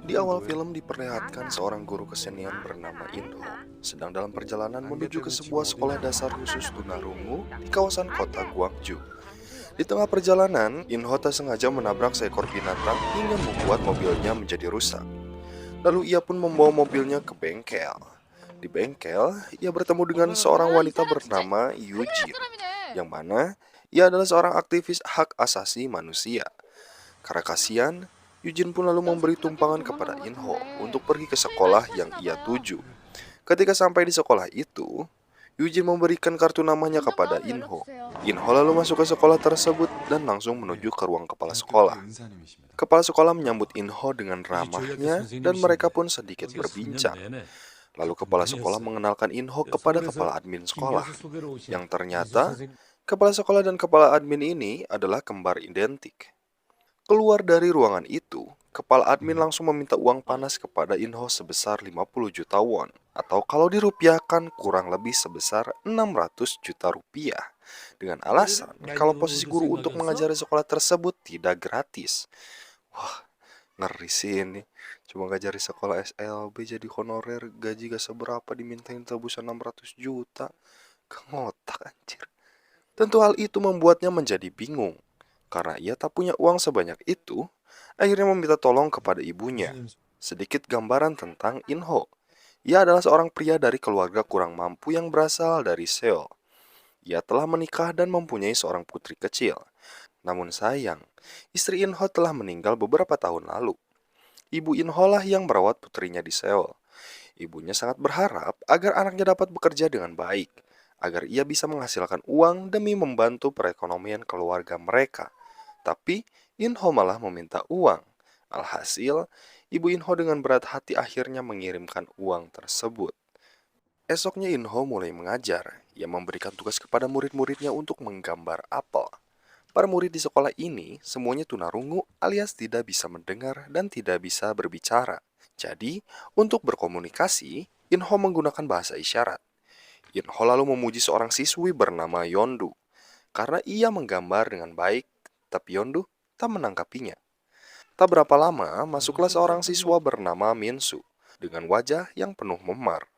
Di awal film diperlihatkan seorang guru kesenian bernama Inho sedang dalam perjalanan menuju ke sebuah sekolah dasar khusus tunarungu di kawasan kota Gwangju. Di tengah perjalanan, Inho tak sengaja menabrak seekor binatang hingga membuat mobilnya menjadi rusak. Lalu ia pun membawa mobilnya ke bengkel. Di bengkel, ia bertemu dengan seorang wanita bernama Yujin, yang mana ia adalah seorang aktivis hak asasi manusia. Karena kasihan, Yujin pun lalu memberi tumpangan kepada Inho untuk pergi ke sekolah yang ia tuju. Ketika sampai di sekolah itu, Yujin memberikan kartu namanya kepada Inho. Inho lalu masuk ke sekolah tersebut dan langsung menuju ke ruang kepala sekolah. Kepala sekolah menyambut Inho dengan ramahnya dan mereka pun sedikit berbincang. Lalu kepala sekolah mengenalkan Inho kepada kepala admin sekolah, yang ternyata kepala sekolah dan kepala admin ini adalah kembar identik. Keluar dari ruangan itu, kepala admin langsung meminta uang panas kepada Inho sebesar 50 juta won, atau kalau dirupiahkan kurang lebih sebesar 600 juta rupiah, dengan alasan kalau posisi guru untuk mengajari sekolah tersebut tidak gratis. Wah, ngeri sih ini. Cuma ngajari sekolah SLB jadi honorer, gaji gak seberapa dimintain tebusan 600 juta. Kengotak anjir. Tentu hal itu membuatnya menjadi bingung. Karena ia tak punya uang sebanyak itu, akhirnya meminta tolong kepada ibunya. Sedikit gambaran tentang Inho. Ia adalah seorang pria dari keluarga kurang mampu yang berasal dari Seoul. Ia telah menikah dan mempunyai seorang putri kecil. Namun sayang, istri Inho telah meninggal beberapa tahun lalu. Ibu Inho lah yang merawat putrinya di Seoul. Ibunya sangat berharap agar anaknya dapat bekerja dengan baik, agar ia bisa menghasilkan uang demi membantu perekonomian keluarga mereka. Tapi Inho malah meminta uang. Alhasil, ibu Inho dengan berat hati akhirnya mengirimkan uang tersebut. Esoknya Inho mulai mengajar. Ia memberikan tugas kepada murid-muridnya untuk menggambar apel. Para murid di sekolah ini semuanya tunarungu alias tidak bisa mendengar dan tidak bisa berbicara. Jadi, untuk berkomunikasi, Inho menggunakan bahasa isyarat. Inho lalu memuji seorang siswi bernama Yondu karena ia menggambar dengan baik, tapi Yondu tak menanggapinya. Tak berapa lama, masuklah seorang siswa bernama Minsu dengan wajah yang penuh memar.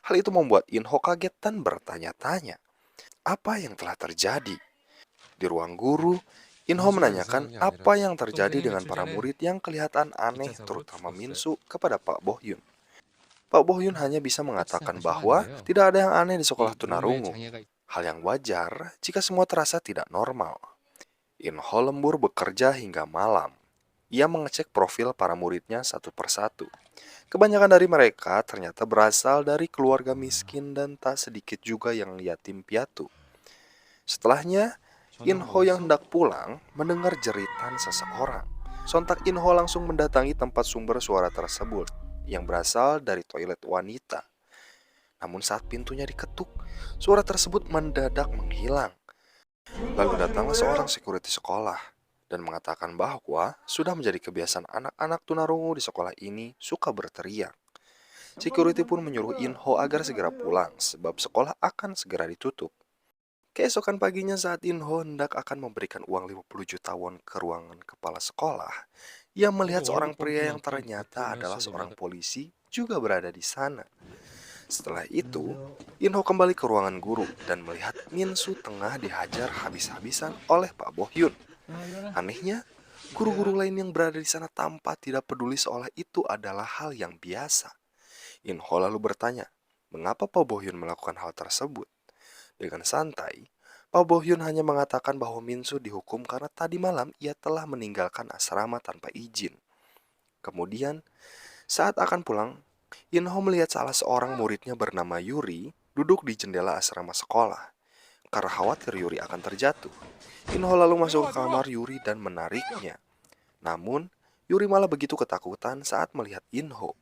Hal itu membuat Inho kaget dan bertanya-tanya, apa yang telah terjadi? Di ruang guru, Inho menanyakan apa yang terjadi dengan para murid yang kelihatan aneh, terutama Minsu, kepada Pak Bohyun. Pak Bohyun hanya bisa mengatakan bahwa tidak ada yang aneh di sekolah tunarungu. Hal yang wajar jika semua terasa tidak normal. Inho lembur bekerja hingga malam. Ia mengecek profil para muridnya satu persatu. Kebanyakan dari mereka ternyata berasal dari keluarga miskin dan tak sedikit juga yang yatim piatu. Setelahnya, Inho yang hendak pulang mendengar jeritan seseorang. Sontak Inho langsung mendatangi tempat sumber suara tersebut yang berasal dari toilet wanita. Namun saat pintunya diketuk, suara tersebut mendadak menghilang. Lalu datanglah seorang security sekolah dan mengatakan bahwa sudah menjadi kebiasaan anak-anak tunarungu di sekolah ini suka berteriak. Security pun menyuruh Inho agar segera pulang sebab sekolah akan segera ditutup. Keesokan paginya saat Inho hendak akan memberikan uang 50 juta won ke ruangan kepala sekolah, ia melihat seorang pria yang ternyata adalah seorang polisi juga berada di sana. Setelah itu, Inho kembali ke ruangan guru dan melihat Minsu tengah dihajar habis-habisan oleh Pak Bohyun. Anehnya, guru-guru lain yang berada di sana tampak tidak peduli seolah itu adalah hal yang biasa. Inho lalu bertanya, mengapa Pak Bohyun melakukan hal tersebut? Dengan santai, Pak Bohyun hanya mengatakan bahwa Minsu dihukum karena tadi malam ia telah meninggalkan asrama tanpa izin. Kemudian, saat akan pulang, Inho melihat salah seorang muridnya bernama Yuri duduk di jendela asrama sekolah. Karena khawatir Yuri akan terjatuh, Inho lalu masuk ke kamar Yuri dan menariknya. Namun, Yuri malah begitu ketakutan saat melihat Inho.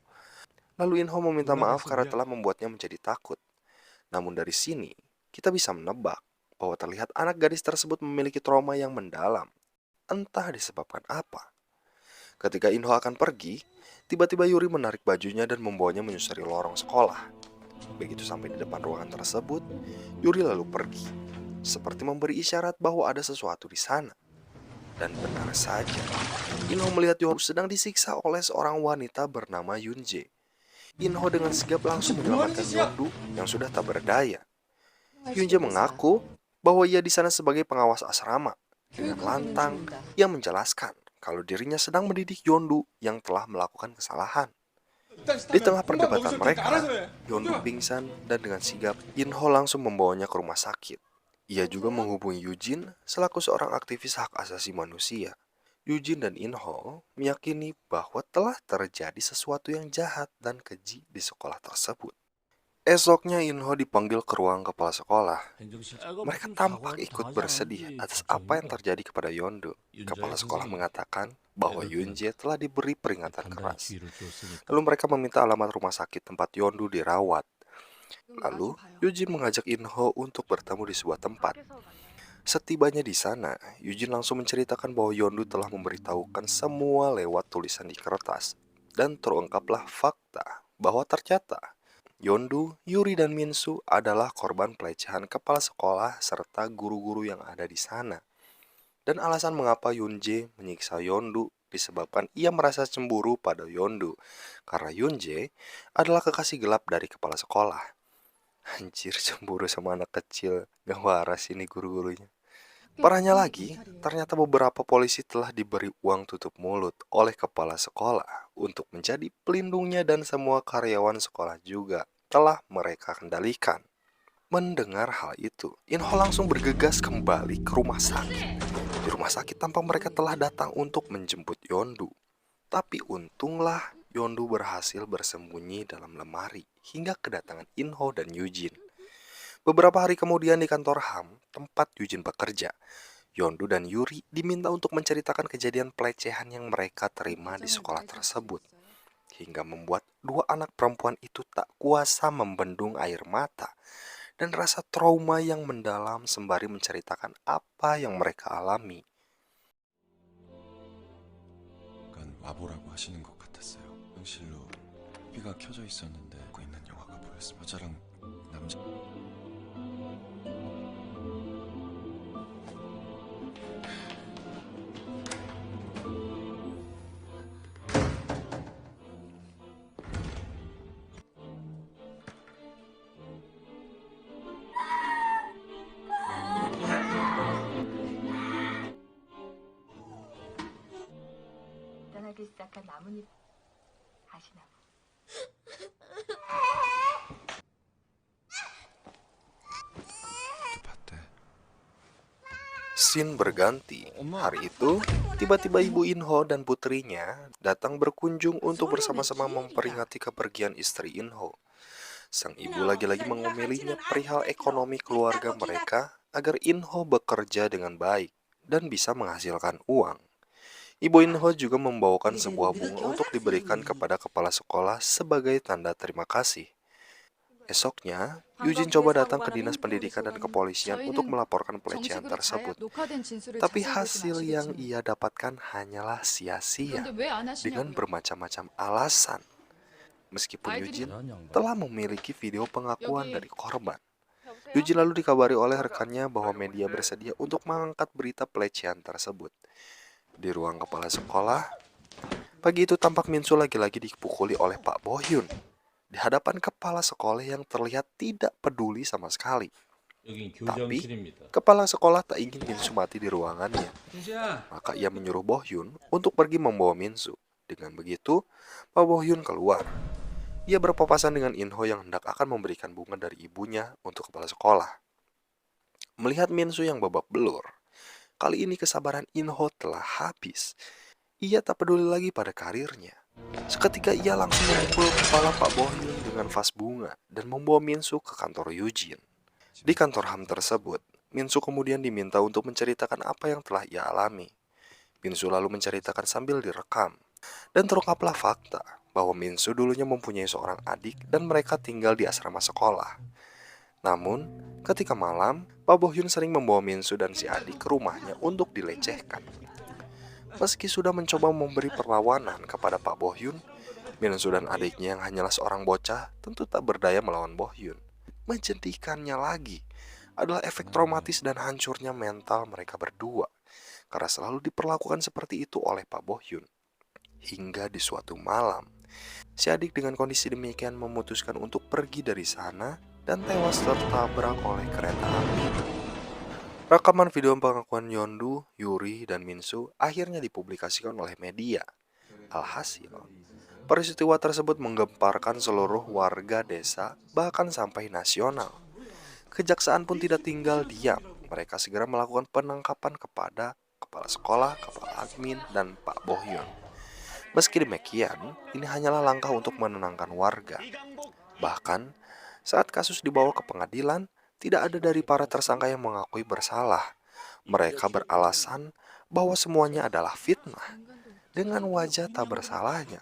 Lalu Inho meminta maaf karena telah membuatnya menjadi takut. Namun dari sini, kita bisa menebak bahwa terlihat anak gadis tersebut memiliki trauma yang mendalam. Entah disebabkan apa. Ketika Inho akan pergi, tiba-tiba Yuri menarik bajunya dan membawanya menyusuri lorong sekolah. Begitu sampai di depan ruangan tersebut, Yuri lalu pergi, seperti memberi isyarat bahwa ada sesuatu di sana. Dan benar saja, Inho melihat Yondu sedang disiksa oleh seorang wanita bernama Yunje. Inho dengan sigap langsung menyelamatkan Yondu yang sudah tak berdaya. Yunje mengaku bahwa ia di sana sebagai pengawas asrama. Dengan lantang, ia menjelaskan kalau dirinya sedang mendidik Yondu yang telah melakukan kesalahan. Di tengah perdebatan mereka, Yondu pingsan dan dengan sigap, Inho langsung membawanya ke rumah sakit. Ia juga menghubungi Yujin selaku seorang aktivis hak asasi manusia. Yujin dan Inho meyakini bahwa telah terjadi sesuatu yang jahat dan keji di sekolah tersebut. Esoknya Inho dipanggil ke ruang kepala sekolah. Mereka tampak ikut bersedih atas apa yang terjadi kepada Yondu. Kepala sekolah mengatakan bahwa Yunje telah diberi peringatan keras. Lalu mereka meminta alamat rumah sakit tempat Yondu dirawat. Lalu, Yujin mengajak Inho untuk bertemu di sebuah tempat. Setibanya di sana, Yujin langsung menceritakan bahwa Yondu telah memberitahukan semua lewat tulisan di kertas. Dan terungkaplah fakta bahwa ternyata Yondu, Yuri, dan Minsu adalah korban pelecehan kepala sekolah serta guru-guru yang ada di sana. Dan alasan mengapa Yunje menyiksa Yondu disebabkan ia merasa cemburu pada Yondu, karena Yunje adalah kekasih gelap dari kepala sekolah. Anjir, cemburu sama anak kecil, gak waras ini guru-gurunya. Parahnya lagi, ternyata beberapa polisi telah diberi uang tutup mulut oleh kepala sekolah untuk menjadi pelindungnya dan semua karyawan sekolah juga telah mereka kendalikan. Mendengar hal itu, Inho langsung bergegas kembali ke rumah sakit. Di rumah sakit tampak mereka telah datang untuk menjemput Yondu. Tapi untunglah Yondu berhasil bersembunyi dalam lemari hingga kedatangan Inho dan Yujin. Beberapa hari kemudian di kantor HAM, tempat Yujin bekerja, Yondu dan Yuri diminta untuk menceritakan kejadian pelecehan yang mereka terima di sekolah tersebut. Hingga membuat dua anak perempuan itu tak kuasa membendung air mata dan rasa trauma yang mendalam sembari menceritakan apa yang mereka alami. 와보라고 하시는 것 같았어요. 응실로 TV가 켜져 있었는데 보고 있는 영화가 보였어요. 여자랑 남자. 나타나기 시작한 나뭇잎 가시나무. Scene berganti. Hari itu, tiba-tiba Ibu Inho dan putrinya datang berkunjung untuk bersama-sama memperingati kepergian istri Inho. Sang ibu lagi-lagi mengomelinya perihal ekonomi keluarga mereka agar Inho bekerja dengan baik dan bisa menghasilkan uang. Ibu Inho juga membawakan sebuah bunga untuk diberikan kepada kepala sekolah sebagai tanda terima kasih. Esoknya, Yujin coba datang ke dinas pendidikan dan kepolisian untuk melaporkan pelecehan tersebut. Tapi hasil yang ia dapatkan hanyalah sia-sia dengan bermacam-macam alasan. Meskipun Yujin telah memiliki video pengakuan dari korban. Yujin lalu dikabari oleh rekannya bahwa media bersedia untuk mengangkat berita pelecehan tersebut. Di ruang kepala sekolah, pagi itu tampak Minsu lagi-lagi dipukuli oleh Pak Bohyun di hadapan kepala sekolah yang terlihat tidak peduli sama sekali. Tapi, kepala sekolah tak ingin Minsu mati di ruangannya. Maka ia menyuruh Bohyun untuk pergi membawa Minsu. Dengan begitu, Pak Bohyun keluar. Ia berpapasan dengan Inho yang hendak akan memberikan bunga dari ibunya untuk kepala sekolah. Melihat Minsu yang babak belur, kali ini kesabaran Inho telah habis. Ia tak peduli lagi pada karirnya. Seketika ia langsung memukul kepala Pak Bohyun dengan vas bunga dan membawa Minsu ke kantor Yujin. Di kantor HAM tersebut, Minsu kemudian diminta untuk menceritakan apa yang telah ia alami. Minsu lalu menceritakan sambil direkam. Dan terungkaplah fakta bahwa Minsu dulunya mempunyai seorang adik dan mereka tinggal di asrama sekolah. Namun, ketika malam, Pak Bohyun sering membawa Minsu dan si adik ke rumahnya untuk dilecehkan. Meski sudah mencoba memberi perlawanan kepada Pak Bohyun, Minsu dan adiknya yang hanyalah seorang bocah tentu tak berdaya melawan Bohyun. Menjadikannya lagi adalah efek traumatis dan hancurnya mental mereka berdua. karena selalu diperlakukan seperti itu oleh Pak Bohyun. Hingga di suatu malam, si adik dengan kondisi demikian memutuskan untuk pergi dari sana dan tewas tertabrak oleh kereta api. Rekaman video pengakuan Yeondu, Yuri, dan Minsu akhirnya dipublikasikan oleh media. Alhasil, peristiwa tersebut menggemparkan seluruh warga desa, bahkan sampai nasional. Kejaksaan pun tidak tinggal diam. Mereka segera melakukan penangkapan kepada kepala sekolah, kepala admin, dan Pak Bohyun. Meski demikian, ini hanyalah langkah untuk menenangkan warga. Bahkan, saat kasus dibawa ke pengadilan, tidak ada dari para tersangka yang mengakui bersalah. Mereka beralasan bahwa semuanya adalah fitnah. Dengan wajah tak bersalahnya,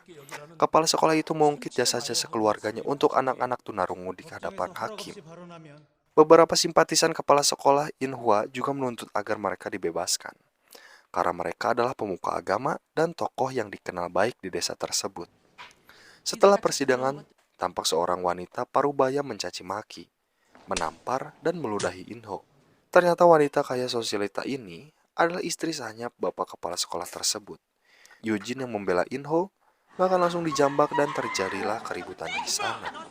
kepala sekolah itu mengungkit jasa-jasa keluarganya untuk anak-anak tunarungu di hadapan hakim. Beberapa simpatisan kepala sekolah Inhwa juga menuntut agar mereka dibebaskan, karena mereka adalah pemuka agama dan tokoh yang dikenal baik di desa tersebut. Setelah persidangan, tampak seorang wanita parubaya mencaci maki, menampar, dan meludahi Inho. Ternyata wanita kaya sosialita ini adalah istri sahnya bapak kepala sekolah tersebut. Yujin yang membela Inho bahkan langsung dijambak dan terjadilah keributan di sana.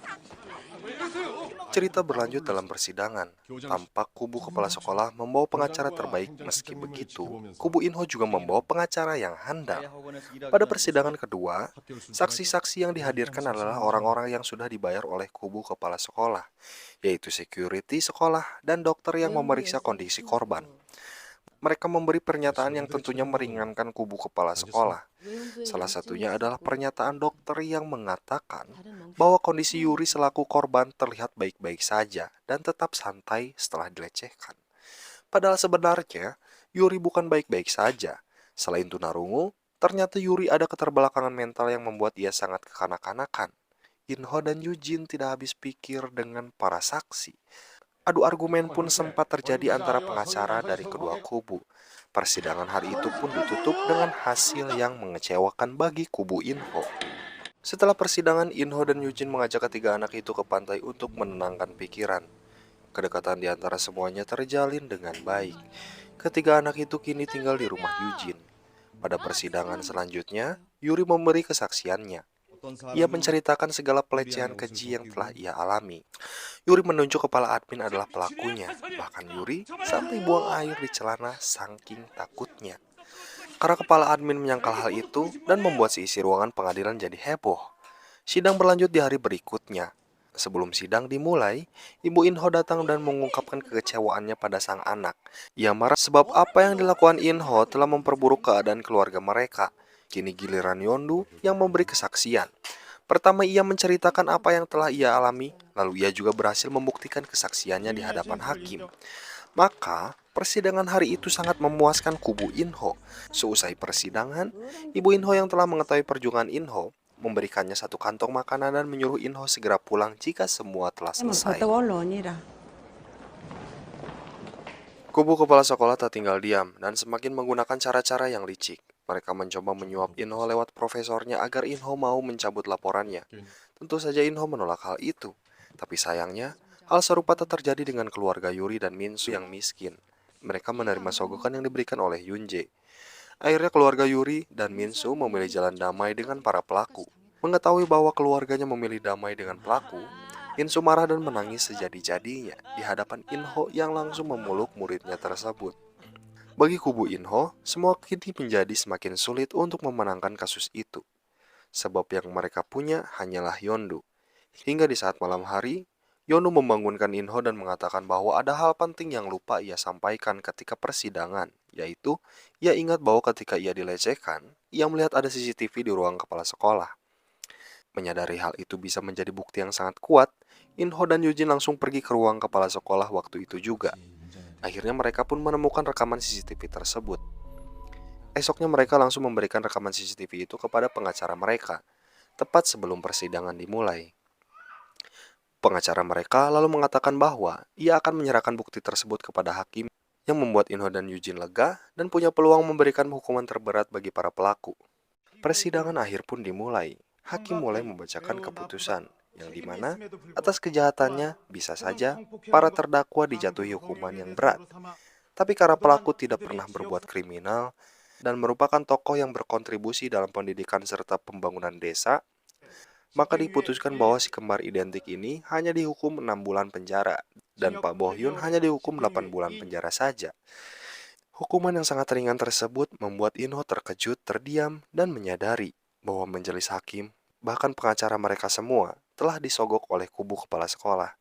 Cerita berlanjut dalam persidangan. Tampak kubu kepala sekolah membawa pengacara terbaik. Meski begitu, kubu Inho juga membawa pengacara yang handal. Pada persidangan kedua, saksi-saksi yang dihadirkan adalah orang-orang yang sudah dibayar oleh kubu kepala sekolah, yaitu security sekolah dan dokter yang memeriksa kondisi korban. Mereka memberi pernyataan yang tentunya meringankan kubu kepala sekolah. Salah satunya adalah pernyataan dokter yang mengatakan bahwa kondisi Yuri selaku korban terlihat baik-baik saja dan tetap santai setelah dilecehkan. Padahal sebenarnya Yuri bukan baik-baik saja. Selain tunarungu, ternyata Yuri ada keterbelakangan mental yang membuat ia sangat kekanak-kanakan. Inho dan Yujin tidak habis pikir dengan para saksi. Adu argumen pun sempat terjadi antara pengacara dari kedua kubu. Persidangan hari itu pun ditutup dengan hasil yang mengecewakan bagi kubu Inho. Setelah persidangan, Inho dan Yujin mengajak ketiga anak itu ke pantai untuk menenangkan pikiran. Kedekatan di antara semuanya terjalin dengan baik. Ketiga anak itu kini tinggal di rumah Yujin. Pada persidangan selanjutnya, Yuri memberi kesaksiannya. Ia menceritakan segala pelecehan keji yang telah ia alami. Yuri menunjuk kepala admin adalah pelakunya. Bahkan Yuri sampai buang air di celana saking takutnya. Karena kepala admin menyangkal hal itu dan membuat seisi ruangan pengadilan jadi heboh. Sidang berlanjut di hari berikutnya. Sebelum sidang dimulai, Ibu Inho datang dan mengungkapkan kekecewaannya pada sang anak. Ia marah sebab apa yang dilakukan Inho telah memperburuk keadaan keluarga mereka. Kini giliran Yeondu yang memberi kesaksian. Pertama ia menceritakan apa yang telah ia alami, lalu ia juga berhasil membuktikan kesaksiannya di hadapan hakim. Maka, persidangan hari itu sangat memuaskan kubu Inho. Seusai persidangan, Ibu Inho yang telah mengetahui perjuangan Inho, memberikannya satu kantong makanan dan menyuruh Inho segera pulang jika semua telah selesai. Kubu kepala sekolah tak tinggal diam dan semakin menggunakan cara-cara yang licik. Mereka mencoba menyuap Inho lewat profesornya agar Inho mau mencabut laporannya. Tentu saja Inho menolak hal itu. Tapi sayangnya, hal serupa tak terjadi dengan keluarga Yuri dan Minsu yang miskin. Mereka menerima sogokan yang diberikan oleh Yunje. Akhirnya keluarga Yuri dan Minsu memilih jalan damai dengan para pelaku. Mengetahui bahwa keluarganya memilih damai dengan pelaku, Minsu marah dan menangis sejadi-jadinya di hadapan Inho yang langsung memeluk muridnya tersebut. Bagi kubu Inho, semua kini menjadi semakin sulit untuk memenangkan kasus itu. Sebab yang mereka punya hanyalah Yeondu. Hingga di saat malam hari, Yeondu membangunkan Inho dan mengatakan bahwa ada hal penting yang lupa ia sampaikan ketika persidangan, yaitu ia ingat bahwa ketika ia dilecehkan, ia melihat ada CCTV di ruang kepala sekolah. Menyadari hal itu bisa menjadi bukti yang sangat kuat, Inho dan Yujin langsung pergi ke ruang kepala sekolah waktu itu juga. Akhirnya mereka pun menemukan rekaman CCTV tersebut. Esoknya mereka langsung memberikan rekaman CCTV itu kepada pengacara mereka, tepat sebelum persidangan dimulai. Pengacara mereka lalu mengatakan bahwa ia akan menyerahkan bukti tersebut kepada hakim yang membuat Inho dan Yujin lega dan punya peluang memberikan hukuman terberat bagi para pelaku. Persidangan akhir pun dimulai. Hakim mulai membacakan keputusan, yang dimana atas kejahatannya bisa saja para terdakwa dijatuhi hukuman yang berat. Tapi karena pelaku tidak pernah berbuat kriminal dan merupakan tokoh yang berkontribusi dalam pendidikan serta pembangunan desa, maka diputuskan bahwa si kembar identik ini hanya dihukum 6 bulan penjara dan Pak Bohyun hanya dihukum 8 bulan penjara saja. Hukuman yang sangat ringan tersebut membuat Inho terkejut, terdiam, dan menyadari bahwa majelis hakim, bahkan pengacara mereka semua, telah disogok oleh kubu kepala sekolah.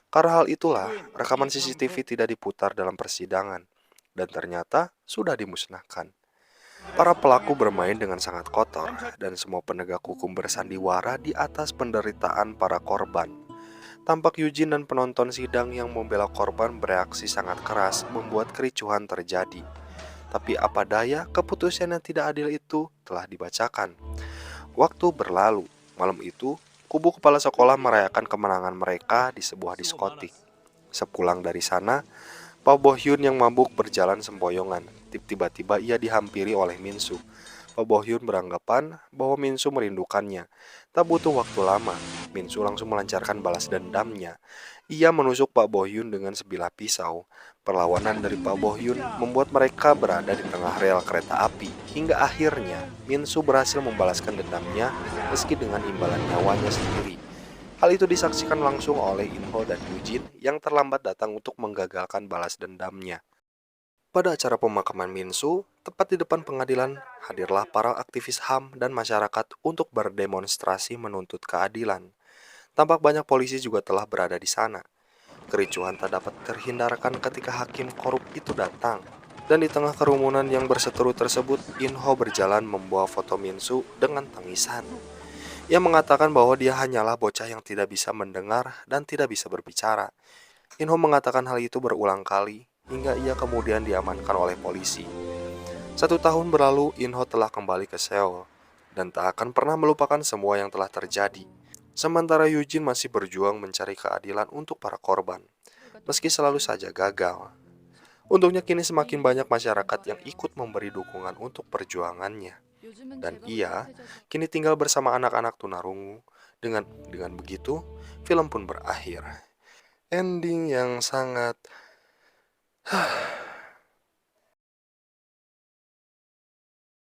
Karena hal itulah, rekaman CCTV tidak diputar dalam persidangan, dan ternyata sudah dimusnahkan. Para pelaku bermain dengan sangat kotor, dan semua penegak hukum bersandiwara di atas penderitaan para korban. Tampak Eugene dan penonton sidang yang membela korban bereaksi sangat keras membuat kericuhan terjadi. Tapi apa daya, keputusan yang tidak adil itu telah dibacakan. Waktu berlalu, malam itu, kubu kepala sekolah merayakan kemenangan mereka di sebuah diskotik. Sepulang dari sana, Pak Bohyun yang mabuk berjalan sempoyongan. Tiba-tiba ia dihampiri oleh Minsu. Pak Bohyun beranggapan bahwa Minsu merindukannya. Tak butuh waktu lama, Minsu langsung melancarkan balas dendamnya. Ia menusuk Pak Bohyun dengan sebilah pisau. Perlawanan dari Pak Bohyun membuat mereka berada di tengah rel kereta api. Hingga akhirnya, Minsu berhasil membalaskan dendamnya meski dengan imbalan nyawanya sendiri. Hal itu disaksikan langsung oleh Inho dan Eugene yang terlambat datang untuk menggagalkan balas dendamnya. Pada acara pemakaman Minsu, tepat di depan pengadilan, hadirlah para aktivis HAM dan masyarakat untuk berdemonstrasi menuntut keadilan. Tampak banyak polisi juga telah berada di sana. Kericuhan tak dapat terhindarkan ketika hakim korup itu datang. Dan di tengah kerumunan yang berseteru tersebut, Inho berjalan membawa foto Minsu dengan tangisan. Ia mengatakan bahwa dia hanyalah bocah yang tidak bisa mendengar dan tidak bisa berbicara. Inho mengatakan hal itu berulang kali, hingga ia kemudian diamankan oleh polisi. 1 tahun berlalu, Inho telah kembali ke Seoul, dan tak akan pernah melupakan semua yang telah terjadi. Sementara Eugene masih berjuang mencari keadilan untuk para korban, meski selalu saja gagal. Untungnya kini semakin banyak masyarakat yang ikut memberi dukungan untuk perjuangannya. Dan ia kini tinggal bersama anak-anak tunarungu. Dengan begitu, film pun berakhir. Ending yang sangat